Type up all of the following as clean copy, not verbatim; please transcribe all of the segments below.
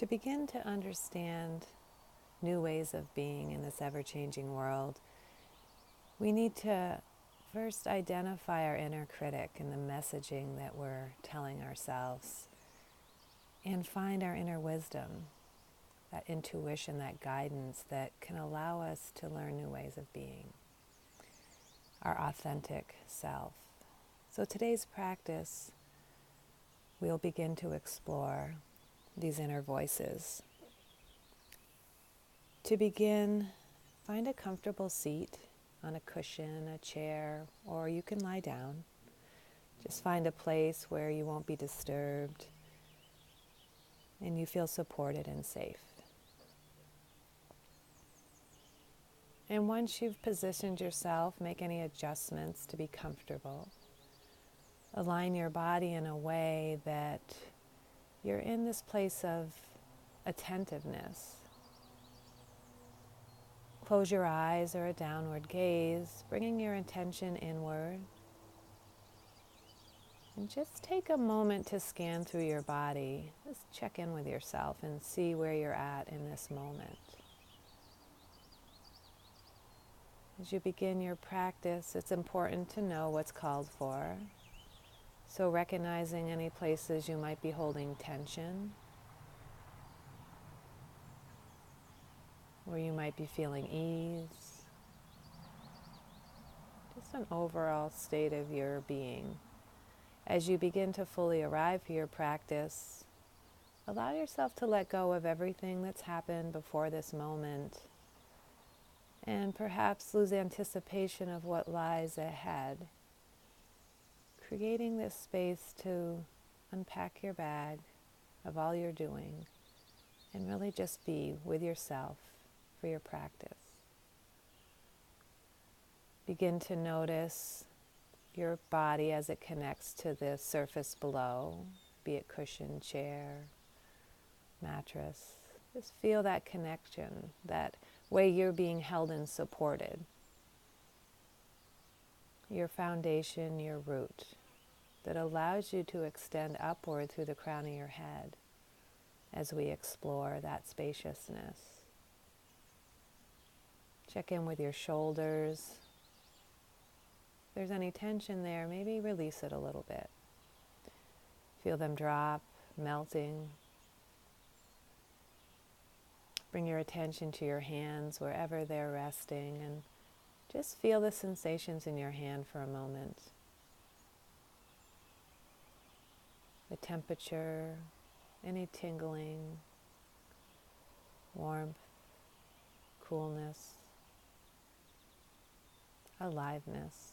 To begin to understand new ways of being in this ever-changing world, we need to first identify our inner critic and the messaging that we're telling ourselves, and find our inner wisdom, that intuition, that guidance that can allow us to learn new ways of being, our authentic self. So today's practice, we'll begin to explore these inner voices. To begin, find a comfortable seat on a cushion, a chair, or you can lie down. Just find a place where you won't be disturbed and you feel supported and safe. And once you've positioned yourself, make any adjustments to be comfortable. Align your body in a way that you're in this place of attentiveness. Close your eyes or a downward gaze, bringing your attention inward. And just take a moment to scan through your body. Just check in with yourself and see where you're at in this moment. As you begin your practice, it's important to know what's called for. So recognizing any places you might be holding tension, where you might be feeling ease, just an overall state of your being. As you begin to fully arrive for your practice, allow yourself to let go of everything that's happened before this moment, and perhaps lose anticipation of what lies ahead, creating this space to unpack your bag of all you're doing and really just be with yourself for your practice. Begin to notice your body as it connects to the surface below, be it cushion, chair, mattress. Just feel that connection, that way you're being held and supported. Your foundation, your root, that allows you to extend upward through the crown of your head as we explore that spaciousness. Check in with your shoulders. If there's any tension there, maybe release it a little bit. Feel them drop, melting. Bring your attention to your hands wherever they're resting, and just feel the sensations in your hand for a moment. The temperature, any tingling, warmth, coolness, aliveness.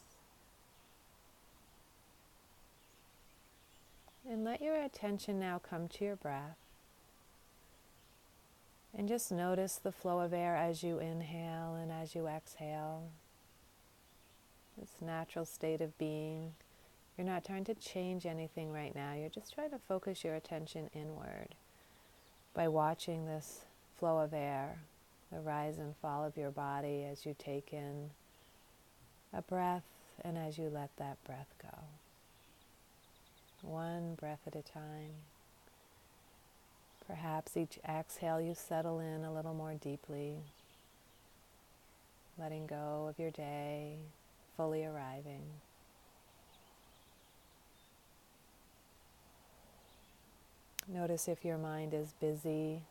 And let your attention now come to your breath. And just notice the flow of air as you inhale and as you exhale. This natural state of being. You're not trying to change anything right now. You're just trying to focus your attention inward by watching this flow of air, the rise and fall of your body as you take in a breath and as you let that breath go. One breath at a time. Perhaps each exhale you settle in a little more deeply, letting go of your day, fully arriving. Notice if your mind is busy,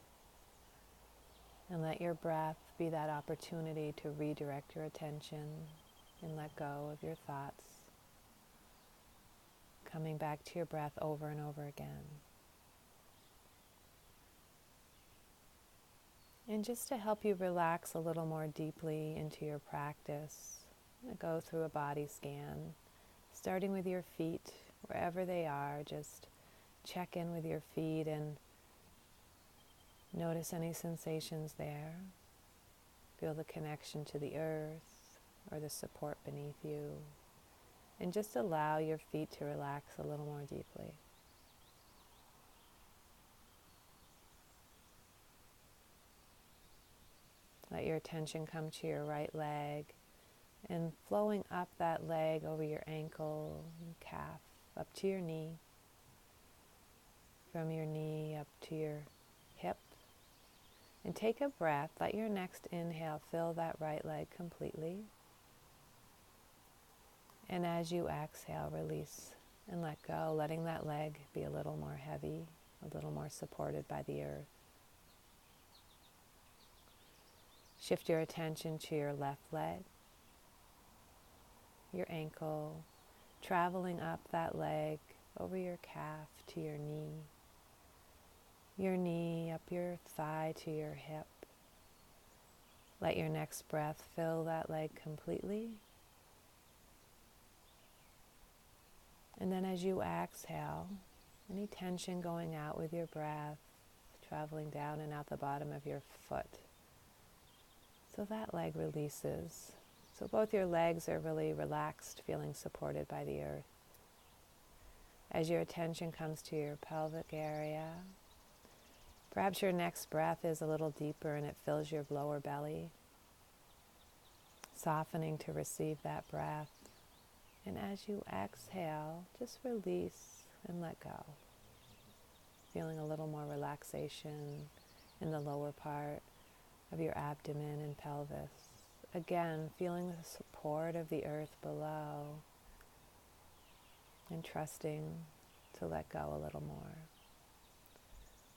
and let your breath be that opportunity to redirect your attention and let go of your thoughts. Coming back to your breath over and over again. And just to help you relax a little more deeply into your practice, go through a body scan, starting with your feet, wherever they are. Just check in with your feet and notice any sensations there. Feel the connection to the earth or the support beneath you. And just allow your feet to relax a little more deeply. Let your attention come to your right leg and flowing up that leg over your ankle and calf, up to your knee. From your knee up to your hip, And take a breath. Let your next inhale fill that right leg completely. And as you exhale, release and let go, letting that leg be a little more heavy, a little more supported by the earth. Shift your attention to your left leg, your ankle, traveling up that leg over your calf to your knee up your thigh to your hip. Let your next breath fill that leg completely. And then as you exhale, any tension going out with your breath, traveling down and out the bottom of your foot. So that leg releases. So both your legs are really relaxed, feeling supported by the earth. As your attention comes to your pelvic area, perhaps your next breath is a little deeper and it fills your lower belly, softening to receive that breath. And as you exhale, just release and let go. Feeling a little more relaxation in the lower part of your abdomen and pelvis. Again, feeling the support of the earth below and trusting to let go a little more.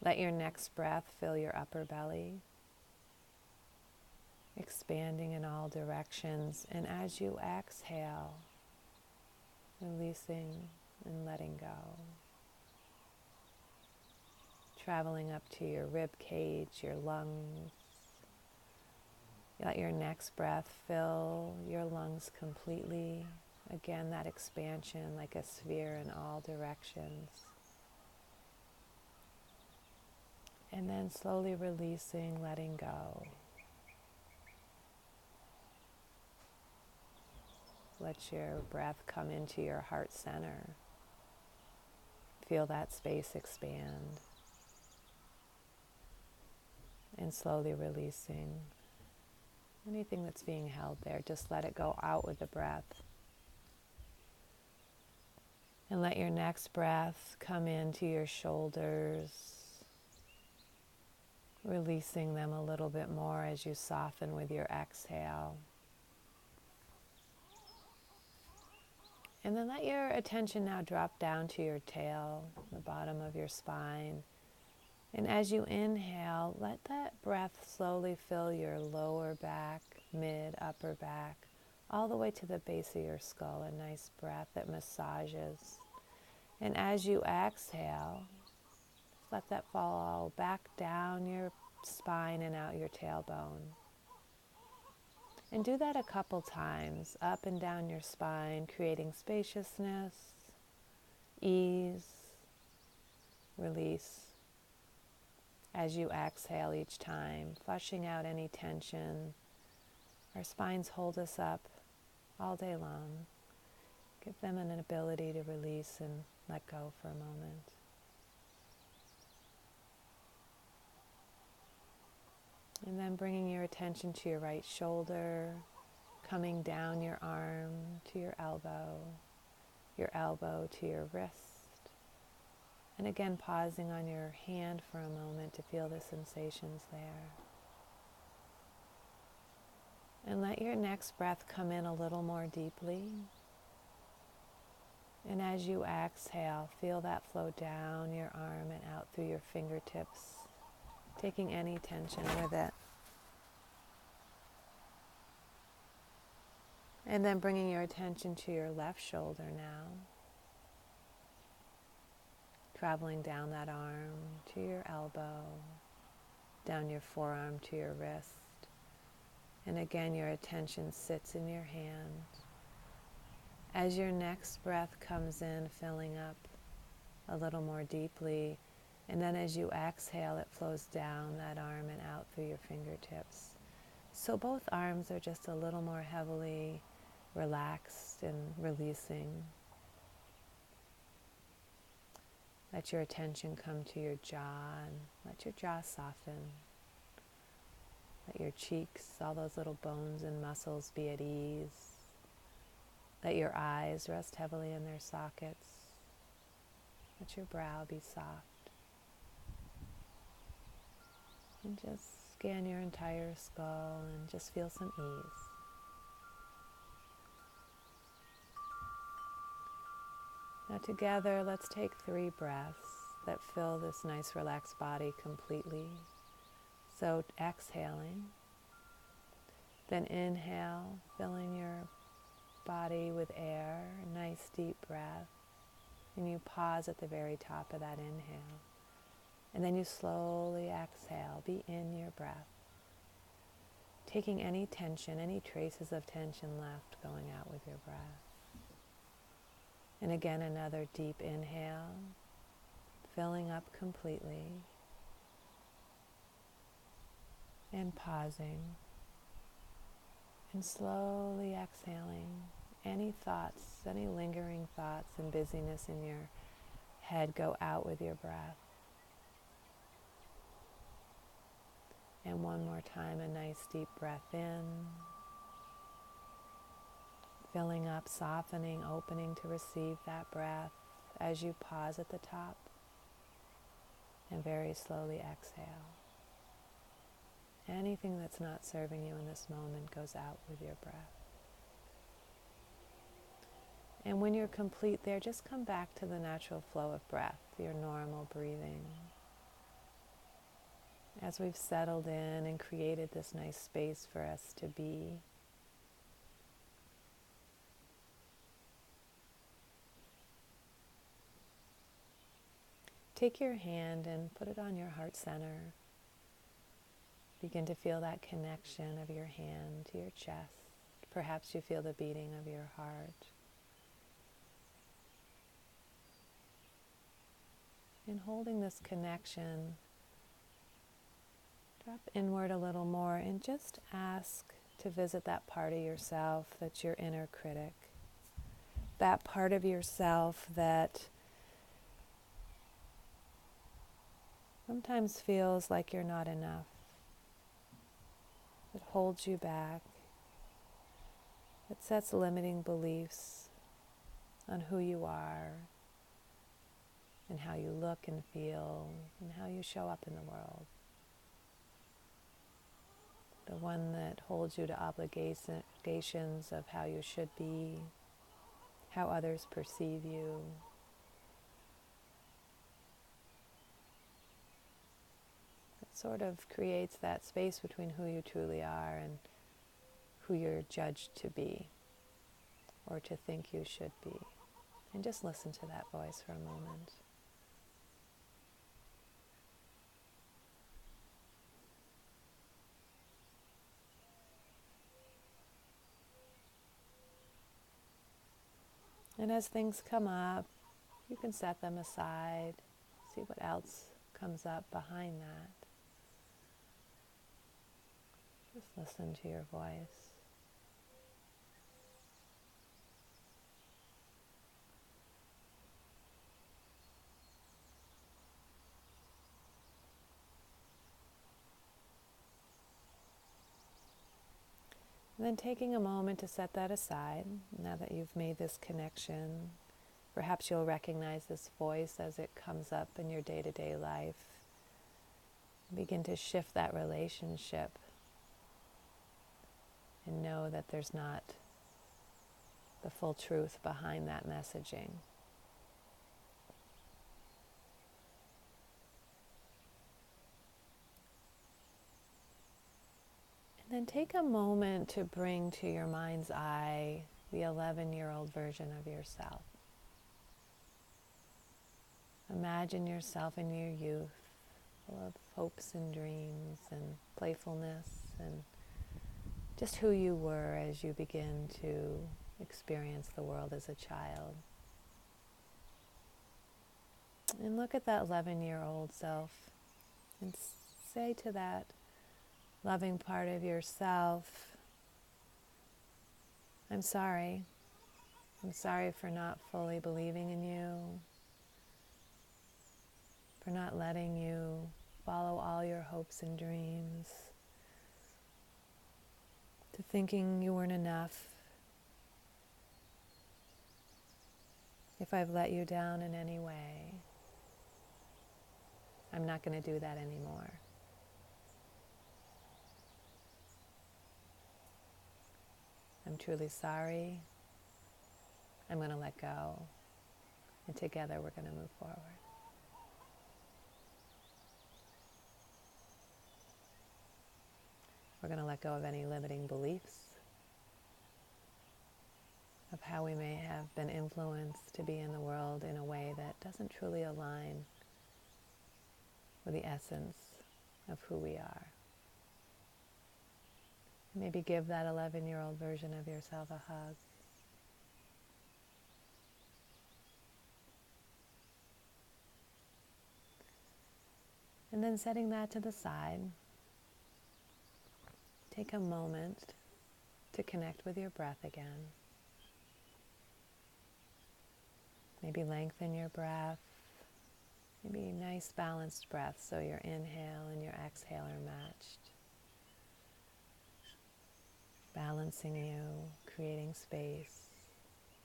Let your next breath fill your upper belly, expanding in all directions. And as you exhale, releasing and letting go. Traveling up to your rib cage, your lungs. Let your next breath fill your lungs completely. Again, that expansion like a sphere in all directions. And then slowly releasing, letting go. Let your breath come into your heart center. Feel that space expand. And slowly releasing anything that's being held there. Just let it go out with the breath. And let your next breath come into your shoulders, releasing them a little bit more as you soften with your exhale. And then let your attention now drop down to your tail, the bottom of your spine. And as you inhale, let that breath slowly fill your lower back, mid, upper back, all the way to the base of your skull. A nice breath that massages. And as you exhale, let that fall back down your spine and out your tailbone. And do that a couple times, up and down your spine, creating spaciousness, ease, release. As you exhale each time, flushing out any tension. Our spines hold us up all day long. Give them an ability to release and let go for a moment. And then bringing your attention to your right shoulder, coming down your arm to your elbow to your wrist. And again, pausing on your hand for a moment to feel the sensations there. And let your next breath come in a little more deeply. And as you exhale, feel that flow down your arm and out through your fingertips, taking any tension with it. And then bringing your attention to your left shoulder now. Traveling down that arm to your elbow, down your forearm to your wrist. And again, your attention sits in your hand. As your next breath comes in, filling up a little more deeply, and then as you exhale, it flows down that arm and out through your fingertips. So both arms are just a little more heavily relaxed and releasing. Let your attention come to your jaw and let your jaw soften. Let your cheeks, all those little bones and muscles, be at ease. Let your eyes rest heavily in their sockets. Let your brow be soft. And just scan your entire skull and just feel some ease. Now together, let's take 3 breaths that fill this nice relaxed body completely. So exhaling, then inhale, filling your body with air, a nice deep breath. And you pause at the very top of that inhale. And then you slowly exhale, be in your breath. Taking any tension, any traces of tension left, going out with your breath. And again, another deep inhale, filling up completely. And pausing. And slowly exhaling. Any thoughts, any lingering thoughts and busyness in your head, go out with your breath. And one more time, a nice deep breath in. Filling up, softening, opening to receive that breath as you pause at the top. And very slowly exhale. Anything that's not serving you in this moment goes out with your breath. And when you're complete there, just come back to the natural flow of breath, your normal breathing. As we've settled in and created this nice space for us to be. Take your hand and put it on your heart center. Begin to feel that connection of your hand to your chest. Perhaps you feel the beating of your heart. And holding this connection, drop inward a little more and just ask to visit that part of yourself that's your inner critic. That part of yourself that sometimes feels like you're not enough. It holds you back. It sets limiting beliefs on who you are and how you look and feel and how you show up in the world. The one that holds you to obligations of how you should be, how others perceive you. It sort of creates that space between who you truly are and who you're judged to be or to think you should be. And just listen to that voice for a moment. And as things come up, you can set them aside, see what else comes up behind that. Just listen to your voice. And then taking a moment to set that aside, now that you've made this connection, perhaps you'll recognize this voice as it comes up in your day-to-day life. Begin to shift that relationship and know that there's not the full truth behind that messaging. And then take a moment to bring to your mind's eye the 11-year-old version of yourself. Imagine yourself in your youth, full of hopes and dreams and playfulness and just who you were as you begin to experience the world as a child. And look at that 11-year-old self and say to that loving part of yourself, I'm sorry. I'm sorry for not fully believing in you, for not letting you follow all your hopes and dreams, to thinking you weren't enough. If I've let you down in any way, I'm not going to do that anymore. I'm truly sorry. I'm going to let go. And together we're going to move forward. We're going to let go of any limiting beliefs of how we may have been influenced to be in the world in a way that doesn't truly align with the essence of who we are. Maybe give that 11-year-old version of yourself a hug. And then setting that to the side, take a moment to connect with your breath again. Maybe lengthen your breath. Maybe nice balanced breath so your inhale and your exhale are matched. Balancing you, creating space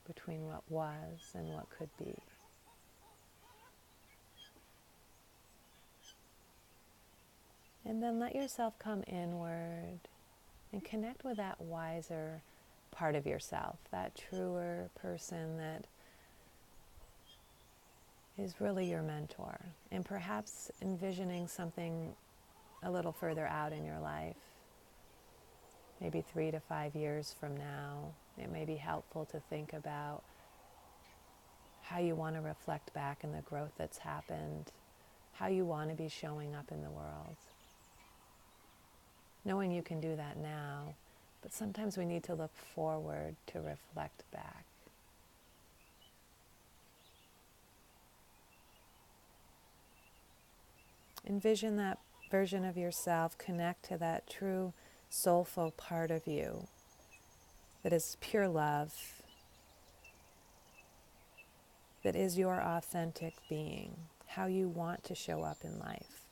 between what was and what could be. And then let yourself come inward and connect with that wiser part of yourself, that truer person that is really your mentor, and perhaps envisioning something a little further out in your life, maybe 3 to 5 years from now. It may be helpful to think about how you want to reflect back in the growth that's happened, how you want to be showing up in the world. Knowing you can do that now, but sometimes we need to look forward to reflect back. Envision that version of yourself, connect to that true soulful part of you that is pure love, that is your authentic being, how you want to show up in life.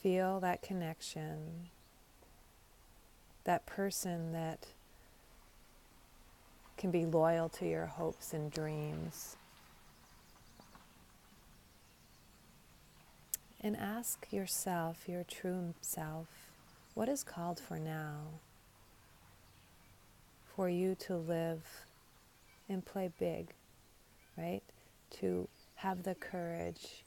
Feel that connection, that person that can be loyal to your hopes and dreams. And ask yourself, your true self, what is called for now for you to live and play big, right? To have the courage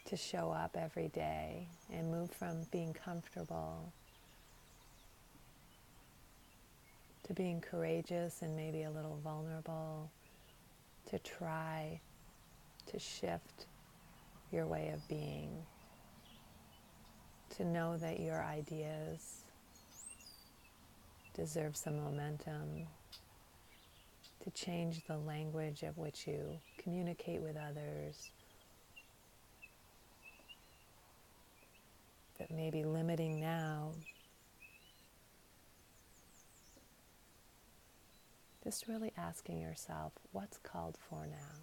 to show up every day and move from being comfortable to being courageous and maybe a little vulnerable, to try to shift your way of being, to know that your ideas deserve some momentum, to change the language of which you communicate with others, that may be limiting now. Just really asking yourself, what's called for now?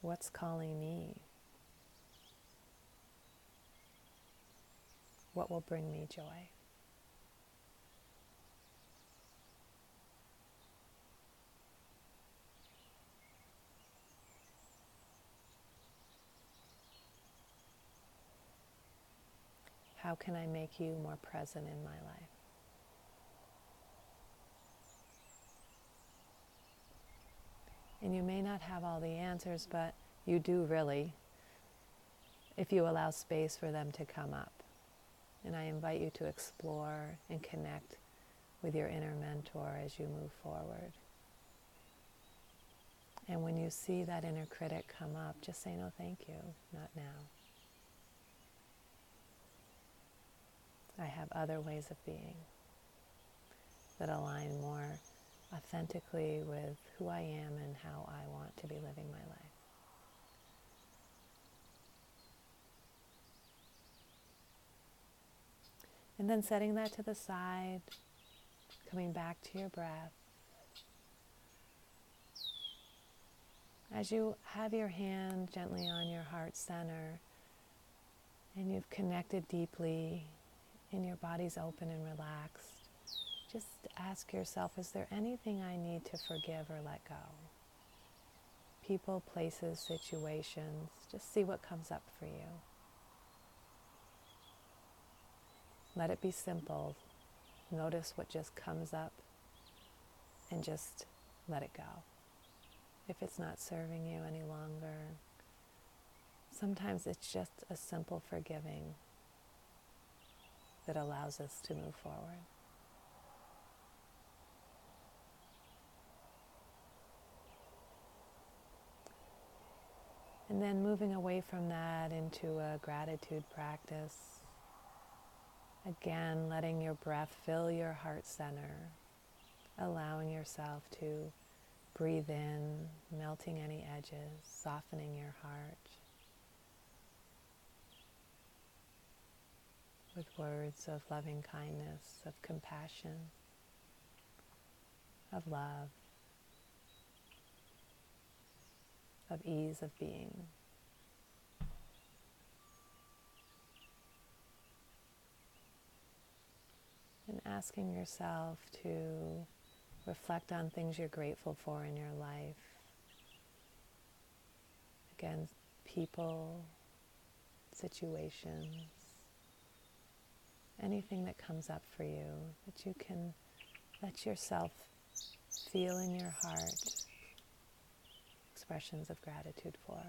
What's calling me? What will bring me joy? How can I make you more present in my life? And you may not have all the answers, but you do really, if you allow space for them to come up. And I invite you to explore and connect with your inner mentor as you move forward. And when you see that inner critic come up, just say, no, thank you, not now. I have other ways of being that align more authentically with who I am and how I want to be living my life. And then setting that to the side, coming back to your breath. As you have your hand gently on your heart center and you've connected deeply and your body's open and relaxed, just ask yourself, is there anything I need to forgive or let go? people, places, situations. Just see what comes up for you. Let it be simple. Notice what just comes up and just let it go. If it's not serving you any longer, sometimes it's just a simple forgiving that allows us to move forward. And then moving away from that into a gratitude practice. Again, letting your breath fill your heart center, allowing yourself to breathe in, melting any edges, softening your heart with words of loving kindness, of compassion, of love, of ease of being. And asking yourself to reflect on things you're grateful for in your life. Again, people, situations, anything that comes up for you that you can let yourself feel in your heart expressions of gratitude for.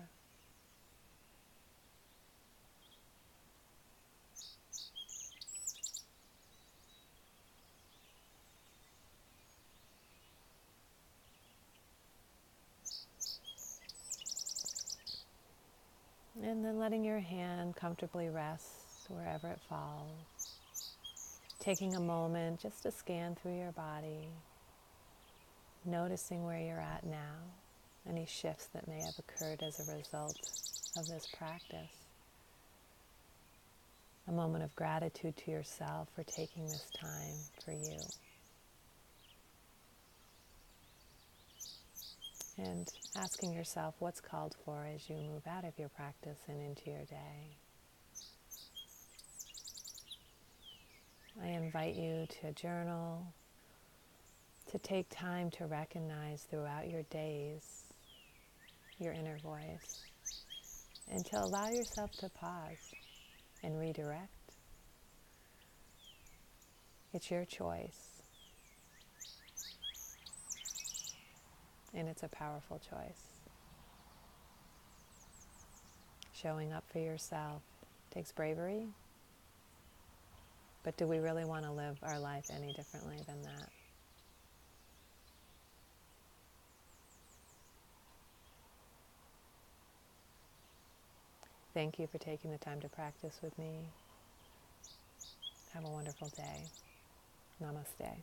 And then letting your hand comfortably rest wherever it falls. Taking a moment just to scan through your body, noticing where you're at now, any shifts that may have occurred as a result of this practice. A moment of gratitude to yourself for taking this time for you. And asking yourself what's called for as you move out of your practice and into your day. I invite you to journal, to take time to recognize throughout your days your inner voice, and to allow yourself to pause and redirect. It's your choice, and it's a powerful choice. Showing up for yourself takes bravery, but do we really want to live our life any differently than that? Thank you for taking the time to practice with me. Have a wonderful day. Namaste.